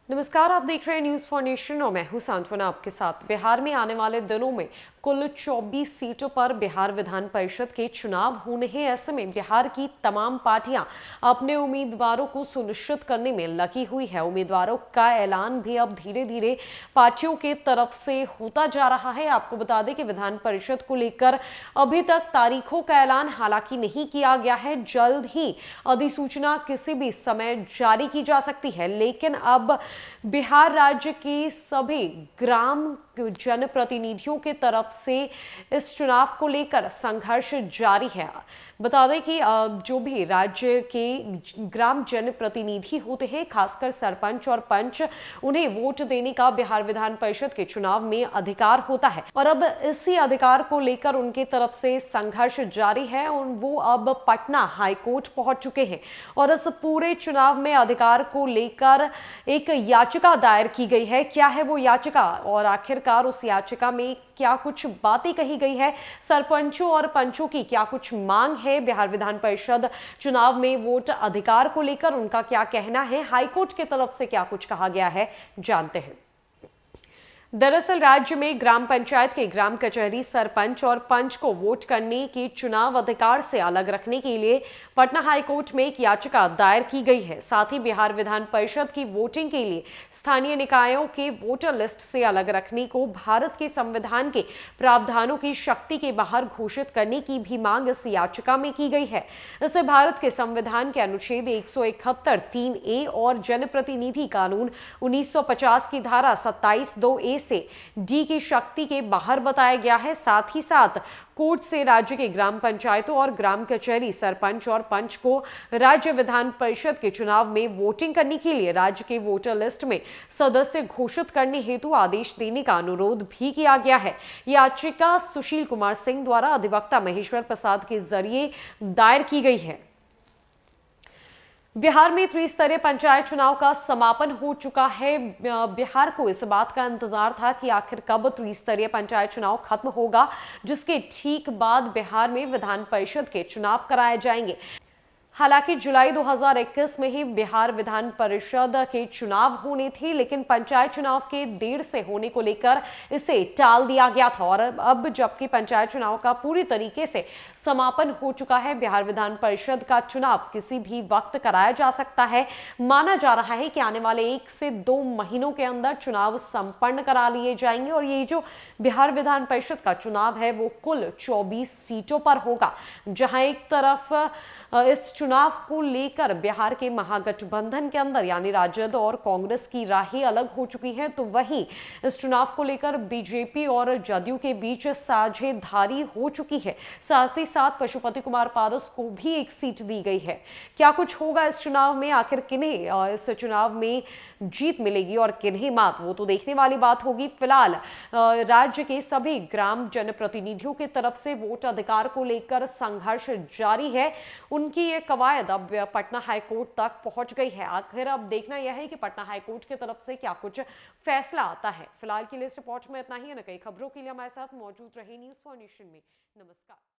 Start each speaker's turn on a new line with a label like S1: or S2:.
S1: नमस्कार, आप देख रहे हैं न्यूज फॉर नेशन और मैं हूं सांत्वना आपके साथ। बिहार में आने वाले दिनों में कुल 24 सीटों पर बिहार विधान परिषद के चुनाव होने हैं। ऐसे में बिहार की तमाम पार्टियां अपने उम्मीदवारों को सुनिश्चित करने में लगी हुई है। उम्मीदवारों का ऐलान भी अब धीरे धीरे पार्टियों के तरफ से होता जा रहा है। आपको बता दें कि विधान परिषद को लेकर अभी तक तारीखों का ऐलान हालांकि नहीं किया गया है। जल्द ही अधिसूचना किसी भी समय जारी की जा सकती है, लेकिन अब बिहार राज्य के सभी ग्राम जनप्रतिनिधियों के तरफ से इस चुनाव को लेकर संघर्ष जारी है। बता दें कि जो भी राज्य के ग्राम जनप्रतिनिधि होते हैं, खासकर सरपंच और पंच, उन्हें वोट देने का बिहार विधान परिषद के चुनाव में अधिकार होता है और अब इसी अधिकार को लेकर उनके तरफ से संघर्ष जारी है और वो अब पटना हाईकोर्ट पहुंच चुके हैं और इस पूरे चुनाव में अधिकार को लेकर एक याचिका दायर की गई है। क्या है वो याचिका और आखिरकार उस याचिका में क्या कुछ बातें कही गई है, सरपंचों और पंचों की क्या कुछ मांग है, बिहार विधान परिषद चुनाव में वोट अधिकार को लेकर उनका क्या कहना है, हाईकोर्ट की तरफ से क्या कुछ कहा गया है, जानते हैं। दरअसल राज्य में ग्राम पंचायत के ग्राम कचहरी, सरपंच और पंच को वोट करने के चुनाव अधिकार से अलग रखने के लिए पटना हाईकोर्ट में एक याचिका दायर की गई है। साथ ही बिहार विधान परिषद की वोटिंग के लिए स्थानीय निकायों के वोटर लिस्ट से अलग रखने को भारत के संविधान के प्रावधानों की शक्ति के बाहर घोषित करने की भी मांग इस याचिका में की गई है। इसे भारत के संविधान के अनुच्छेद 171 3A और जनप्रतिनिधि कानून 1950 की धारा 27(2)A से डी की शक्ति के बाहर बताया गया है। साथ ही साथ कोर्ट से राज्य के ग्राम पंचायतों और ग्राम कचहरी, सरपंच और पंच को राज्य विधान परिषद के चुनाव में वोटिंग करने के लिए राज्य के वोटर लिस्ट में सदस्य घोषित करने हेतु आदेश देने का अनुरोध भी किया गया है। याचिका सुशील कुमार सिंह द्वारा अधिवक्ता महेश्वर प्रसाद के जरिए दायर की गई है। बिहार में त्रिस्तरीय पंचायत चुनाव का समापन हो चुका है। बिहार को इस बात का इंतजार था कि आखिर कब त्रिस्तरीय पंचायत चुनाव खत्म होगा, जिसके ठीक बाद बिहार में विधान परिषद के चुनाव कराए जाएंगे। हालांकि जुलाई 2021 में ही बिहार विधान परिषद के चुनाव होने थे, लेकिन पंचायत चुनाव के देर से होने को लेकर इसे टाल दिया गया था और अब जबकि पंचायत चुनाव का पूरी तरीके से समापन हो चुका है, बिहार विधान परिषद का चुनाव किसी भी वक्त कराया जा सकता है। माना जा रहा है कि आने वाले 1 से 2 महीनों के अंदर चुनाव संपन्न करा लिए जाएंगे और ये जो बिहार विधान परिषद का चुनाव है वो कुल 24 सीटों पर होगा, जहां एक तरफ इस चुनाव को लेकर बिहार के महागठबंधन के अंदर यानी राजद और कांग्रेस की राहें अलग हो चुकी हैं, तो वहीं इस चुनाव को लेकर बीजेपी और जदयू के बीच साझेदारी हो चुकी है। साथ ही साथ पशुपति कुमार पारस को भी एक सीट दी गई है। क्या कुछ होगा इस चुनाव में, आखिर किन्हें इस चुनाव में जीत मिलेगी और किन्हें मात, वो तो देखने वाली बात होगी। फिलहाल राज्य के सभी ग्राम जनप्रतिनिधियों की तरफ से वोट अधिकार को लेकर संघर्ष जारी है। उनकी ये कवायद अब पटना हाईकोर्ट तक पहुंच गई है। आखिर अब देखना यह है कि पटना हाईकोर्ट की तरफ से क्या कुछ फैसला आता है। फिलहाल के लिए इस रिपोर्ट में इतना ही है। न कई खबरों के लिए हमारे साथ मौजूद रहे न्यूज फॉर नेशन में। नमस्कार।